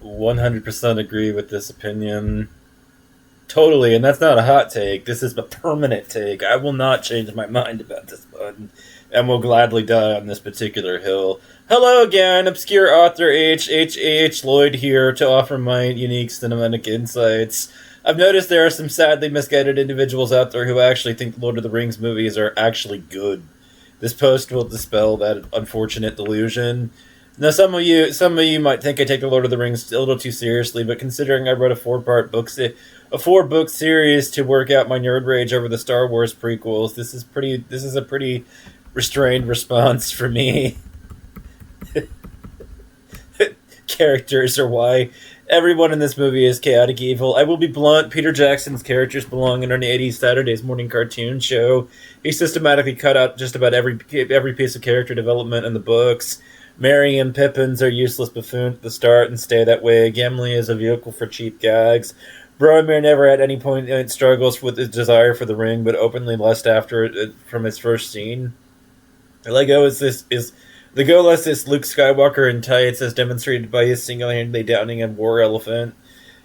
100% agree with this opinion. Totally, and that's not a hot take. This is a permanent take. I will not change my mind about this one, and will gladly die on this particular hill. Hello again, obscure author H. Lloyd here to offer my unique cinematic insights. I've noticed there are some sadly misguided individuals out there who actually think the Lord of the Rings movies are actually good. This post will dispel that unfortunate delusion. Now, some of you might think I take the Lord of the Rings a little too seriously, but considering I wrote a 4-book series to work out my nerd rage over the Star Wars prequels, this is a pretty restrained response for me. Characters are why everyone in this movie is chaotic evil. I will be blunt. Peter Jackson's characters belong in an 80s Saturdays morning cartoon show. He systematically cut out just about every piece of character development in the books. Merry and Pippins are useless buffoons at the start and stay that way. Gimli is a vehicle for cheap gags. Boromir never at any point struggles with his desire for the ring, but openly lust after it from his first scene. The go less is Luke Skywalker in tights, as demonstrated by his single-handedly downing a war elephant.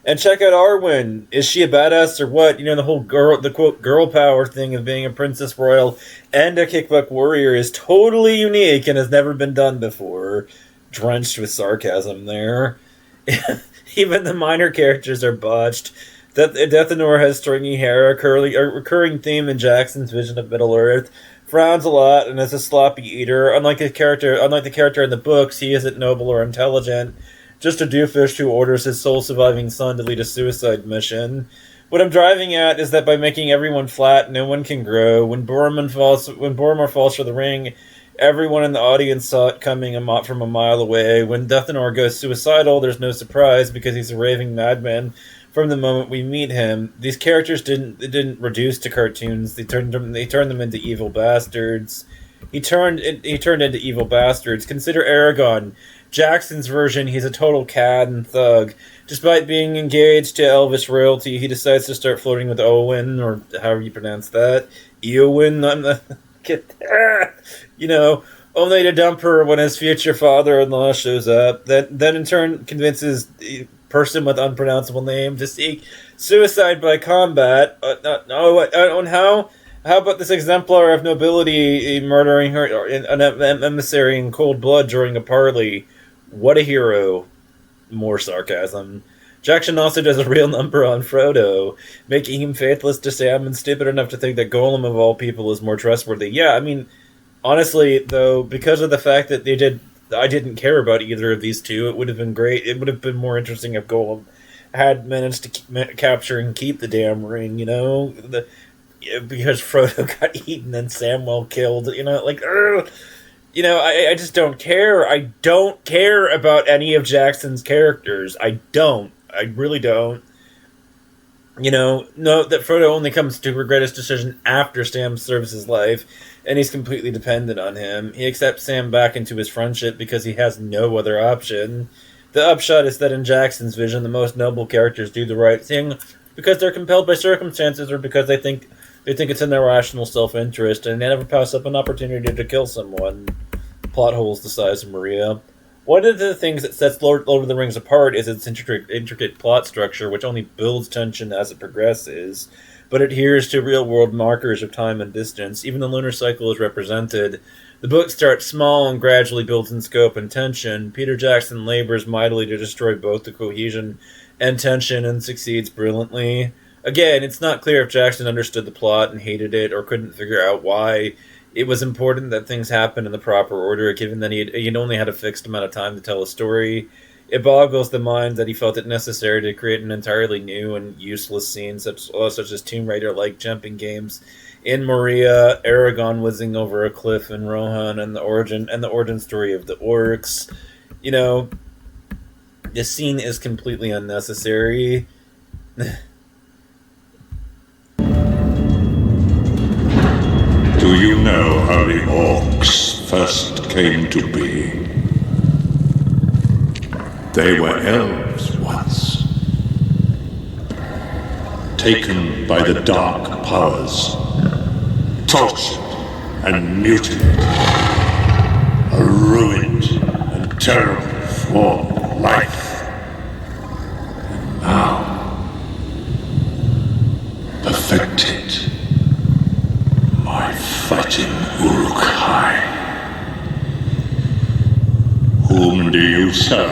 And check out Arwen. Is she a badass or what? The whole girl power thing of being a princess royal and a kickbutt warrior is totally unique and has never been done before. Drenched with sarcasm there. Even the minor characters are botched. Dethanor has stringy hair, a recurring theme in Jackson's vision of Middle-earth. Frowns a lot and is a sloppy eater. Unlike the character in the books, he isn't noble or intelligent. Just a doofus who orders his sole surviving son to lead a suicide mission. What I'm driving at is that by making everyone flat, no one can grow. When Boromir falls for the ring, everyone in the audience saw it coming from a mile away. When Dethanor goes suicidal, there's no surprise because he's a raving madman from the moment we meet him. These characters didn't reduce to cartoons. They turned them into evil bastards. He turned into evil bastards. Consider Aragorn. Jackson's version, he's a total cad and thug. Despite being engaged to Elvish royalty, he decides to start flirting with Owen, or however you pronounce that. Eowyn, only to dump her when his future father-in-law shows up. Then in turn convinces the person with unpronounceable name to seek suicide by combat. How about this exemplar of nobility murdering an emissary in cold blood during a parley? What a hero. More sarcasm. Jackson also does a real number on Frodo, making him faithless to Sam and stupid enough to think that Gollum of all people is more trustworthy. Yeah, I mean, honestly, though, because of the fact that I didn't care about either of these two, it would have been great. It would have been more interesting if Gollum had managed to capture and keep the damn ring, because Frodo got eaten and Samwell killed, I just don't care. I don't care about any of Jackson's characters. I really don't. Note that Frodo only comes to regret his decision after Sam serves his life, and he's completely dependent on him. He accepts Sam back into his friendship because he has no other option. The upshot is that in Jackson's vision, the most noble characters do the right thing because they're compelled by circumstances or because they think it's in their rational self-interest, and they never pass up an opportunity to kill someone. Plot holes the size of Maria. One of the things that sets Lord of the Rings apart is its intricate plot structure, which only builds tension as it progresses, but adheres to real-world markers of time and distance. Even the lunar cycle is represented. The book starts small and gradually builds in scope and tension. Peter Jackson labors mightily to destroy both the cohesion and tension and succeeds brilliantly. Again, it's not clear if Jackson understood the plot and hated it or couldn't figure out why. It was important that things happen in the proper order, given that he'd only had a fixed amount of time to tell a story. It boggles the mind that he felt it necessary to create an entirely new and useless scene, such as Tomb Raider-like jumping games in Moria, Aragorn whizzing over a cliff in Rohan, and the origin story of the orcs. This scene is completely unnecessary. Do you know how the orcs first came to be? They were elves once. Taken by the dark powers. Tortured and mutilated. A ruined and terrible form of life. perfected my fighting Uruk-hai. Whom do you serve?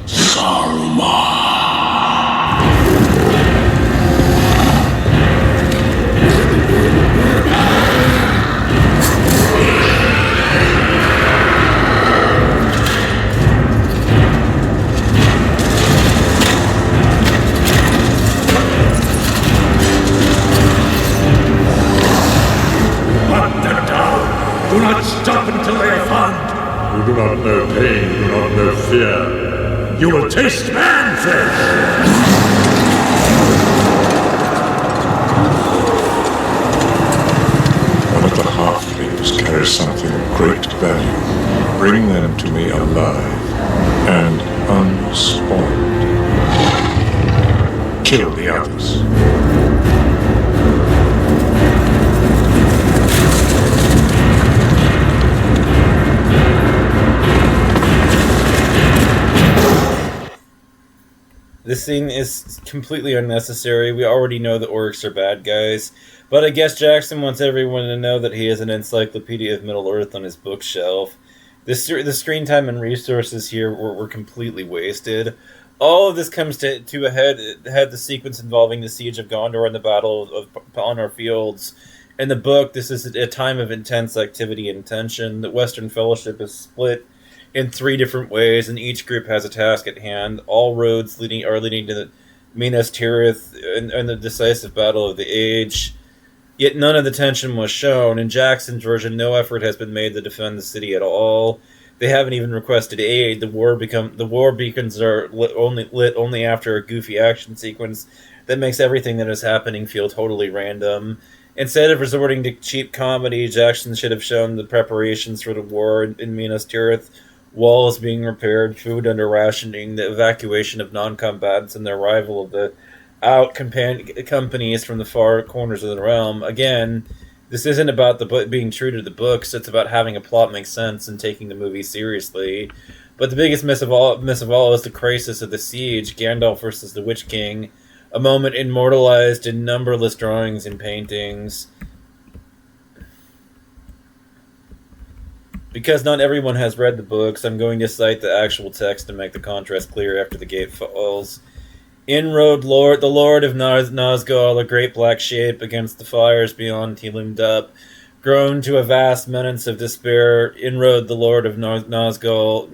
Saruman. Do not stop until they are found! You do not know pain, you do not know fear. You will taste man flesh! One of the halflings carries something of great value. Bring them to me alive and unspoiled. Kill the others. This scene is completely unnecessary. We already know the orcs are bad guys. But I guess Jackson wants everyone to know that he has an encyclopedia of Middle-earth on his bookshelf. The screen time and resources here were completely wasted. All of this comes to a head the sequence involving the Siege of Gondor and the Battle of Pelennor Fields. In the book, this is a time of intense activity and tension. The Western Fellowship is split in 3 different ways, and each group has a task at hand. All roads are leading to the Minas Tirith and the decisive battle of the age. Yet none of the tension was shown. In Jackson's version, no effort has been made to defend the city at all. They haven't even requested aid. The war beacons are lit only after a goofy action sequence that makes everything that is happening feel totally random. Instead of resorting to cheap comedy, Jackson should have shown the preparations for the war in Minas Tirith. Walls being repaired, food under rationing, the evacuation of non-combatants, and the arrival of the companies from the far corners of the realm. Again, this isn't about the book being true to the books. It's about having a plot make sense and taking the movie seriously. But the biggest miss of all is the crisis of the siege, Gandalf versus the Witch King, a moment immortalized in numberless drawings and paintings. Because not everyone has read the books, I'm going to cite the actual text to make the contrast clear after the gate falls. In rode the Lord of Nazgul, a great black shape, against the fires beyond he loomed up. Grown to a vast menace of despair, in rode the Lord of Nazgul,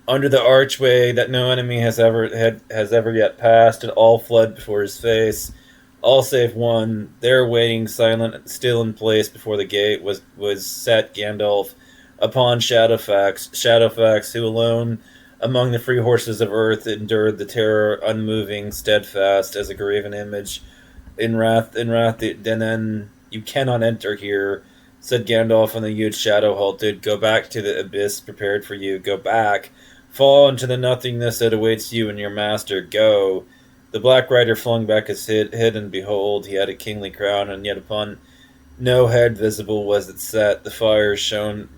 under the archway that no enemy has ever yet passed, and all fled before his face. All save one, there waiting silent, still in place before the gate, was set Gandalf upon Shadowfax, who alone among the free horses of earth endured the terror, unmoving, steadfast as a graven image. In wrath, then you cannot enter here, said Gandalf, and the huge shadow halted. Go back to the abyss prepared for you. Go back. Fall into the nothingness that awaits you and your master. Go. The Black Rider flung back his head, and behold, he had a kingly crown, and yet upon no head visible was it set. The fire shone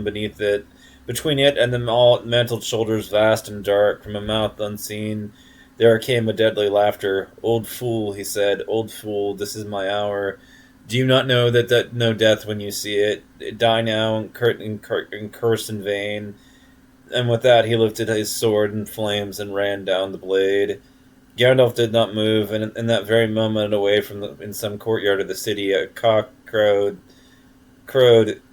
beneath it, between it and the mantled shoulders vast and dark. From a mouth unseen, there came a deadly laughter. Old fool, he said, old fool, this is my hour. Do you not know that no death when you see it? Die now and curse in vain. And with that, he lifted his sword in flames and ran down the blade. Gandalf did not move, and in that very moment, away in some courtyard of the city, a cock crowed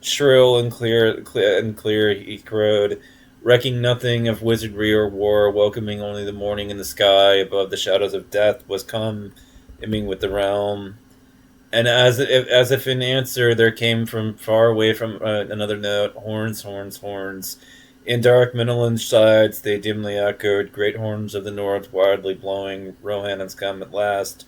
shrill and clear. He crowed, recking nothing of wizardry or war, welcoming only the morning in the sky above. The shadows of death was coming with the realm. And as if in answer, there came from far away from another note, horns, horns, horns. In dark Minolan's sides they dimly echoed, great horns of the north wildly blowing. Rohan has come at last.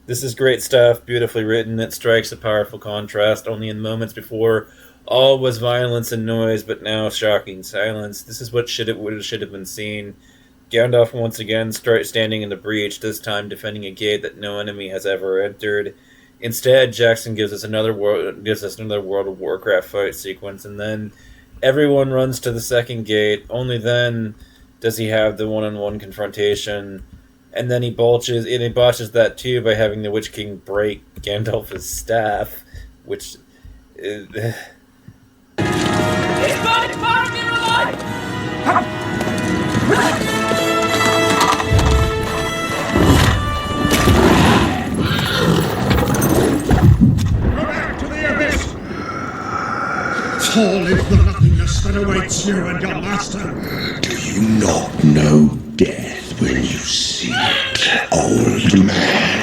This is great stuff, beautifully written. It strikes a powerful contrast. Only in moments before, all was violence and noise, but now shocking silence. This is what should have been seen. Gandalf once again standing in the breach, this time defending a gate that no enemy has ever entered. Instead, Jackson gives us another World of Warcraft fight sequence, and then everyone runs to the second gate. Only then does he have the one-on-one confrontation and then he botches that too by having the Witch King break Gandalf's staff, which He's burning Boromir alive! Go back to the abyss! Fall into the nothingness that awaits you and your master! Do you not know death when you see it, old man?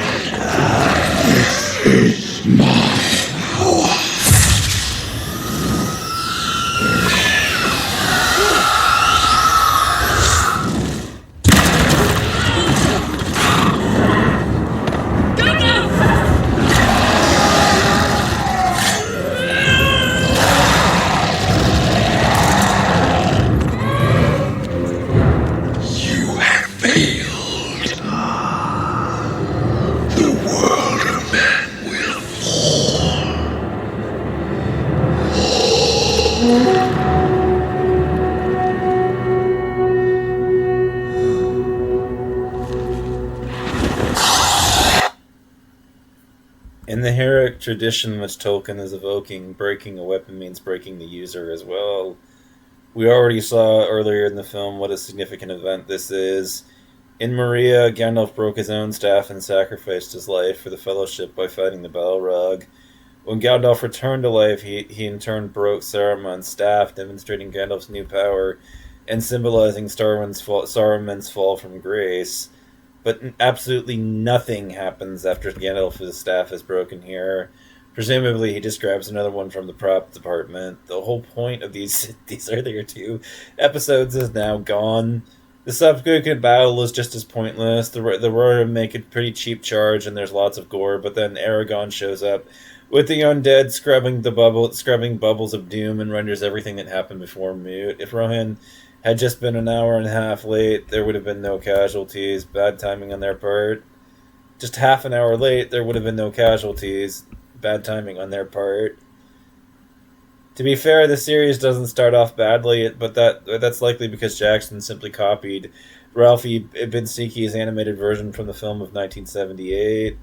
This is my power. You have failed. The world of men will fall. in the heroic tradition which Tolkien is evoking, breaking a weapon means breaking the user as well. We already saw earlier in the film what a significant event this is. In Moria, Gandalf broke his own staff and sacrificed his life for the Fellowship by fighting the Balrog. When Gandalf returned to life, he in turn broke Saruman's staff, demonstrating Gandalf's new power and symbolizing Saruman's fall from grace. But absolutely nothing happens after Gandalf's staff is broken here. Presumably, he just grabs another one from the prop department. The whole point of these earlier two episodes is now gone. The subsequent battle is just as pointless. The Rohirrim make a pretty cheap charge, and there's lots of gore. But then Aragorn shows up with the undead, scrubbing bubbles of doom, and renders everything that happened before moot. If Rohan had just been an hour and a half late, there would have been no casualties. Bad timing on their part. Just half an hour late, there would have been no casualties. Bad timing on their part. To be fair, the series doesn't start off badly, but that's likely because Jackson simply copied Ralphie Binsicki's animated version from the film of 1978.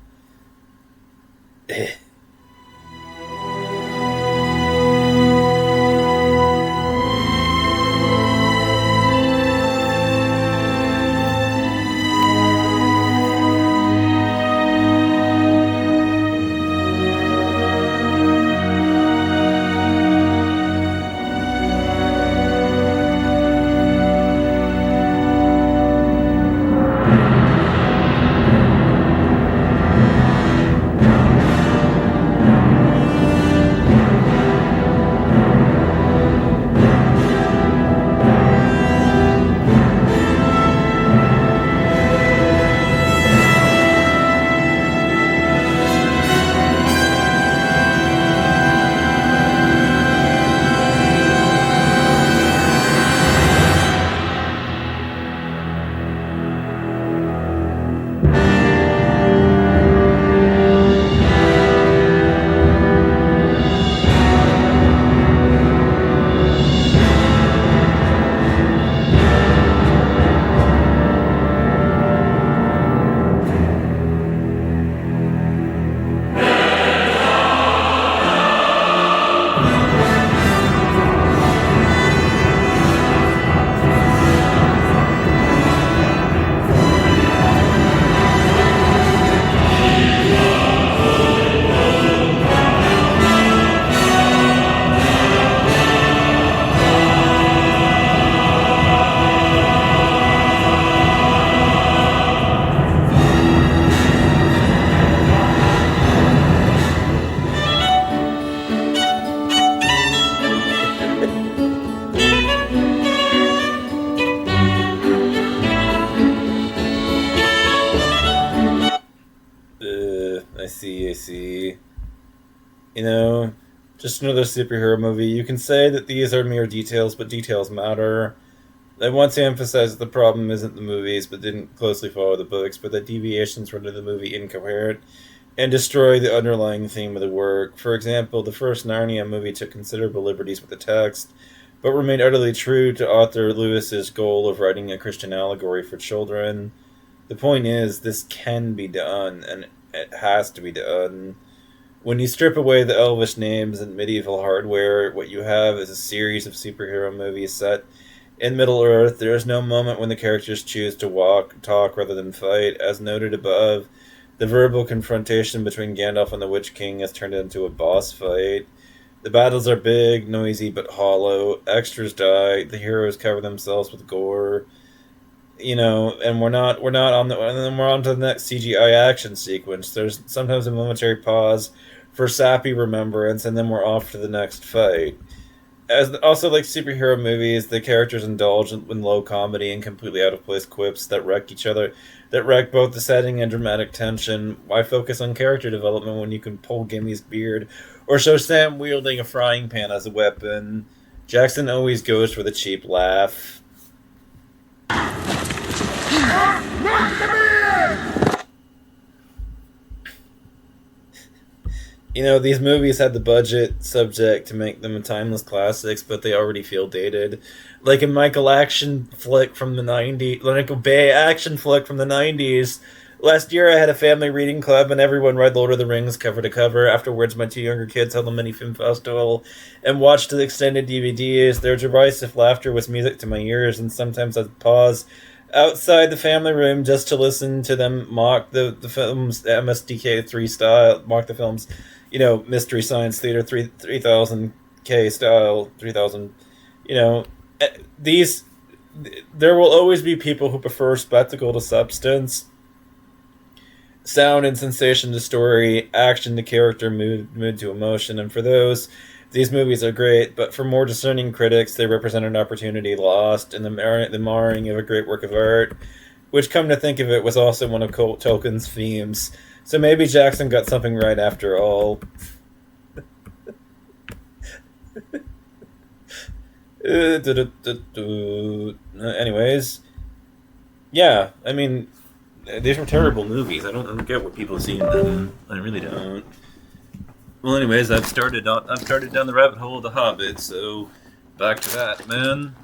I see. You know, just another superhero movie. You can say that these are mere details, but details matter. I want to emphasize that the problem isn't the movies, but didn't closely follow the books, but that deviations render the movie incoherent and destroy the underlying theme of the work. For example, the first Narnia movie took considerable liberties with the text, but remained utterly true to author Lewis's goal of writing a Christian allegory for children. The point is, this can be done, and it has to be done. When you strip away the elvish names and medieval hardware, what you have is a series of superhero movies set in Middle-earth. There is no moment when the characters choose to walk, talk, rather than fight. As noted above, the verbal confrontation between Gandalf and the Witch King has turned into a boss fight. The battles are big, noisy, but hollow. Extras die. The heroes cover themselves with gore. And we're not on the, and then we're on to the next CGI action sequence. There's sometimes a momentary pause for sappy remembrance, and then we're off to the next fight. As also, like superhero movies, the characters indulge in low comedy and completely out of place quips that wreck both the setting and dramatic tension. Why focus on character development when you can pull Gimmy's beard or show Sam wielding a frying pan as a weapon? Jackson always goes for the cheap laugh. These movies had the budget subject to make them timeless classics, but they already feel dated. Like a Michael action flick from the 90s, like a Bay action flick from the 90s. Last year I had a family reading club and everyone read Lord of the Rings cover to cover. Afterwards, my two younger kids held a mini film festival and watched the extended DVDs. Their derisive laughter was music to my ears, and sometimes I'd pause outside the family room just to listen to them mock the films, MSDK3 style, mock the films, Mystery Science Theater 3000K style, 3000, there will always be people who prefer spectacle to substance, sound and sensation to story, action to character, mood to emotion, and for those, these movies are great, but for more discerning critics, they represent an opportunity lost in the marring of a great work of art, which, come to think of it, was also one of Tolkien's themes. So maybe Jackson got something right after all. Anyways, yeah, I mean, these were terrible movies. I don't get what people see in them. I really don't. Well, anyways, I've started down the rabbit hole of The Hobbit, so back to that, man.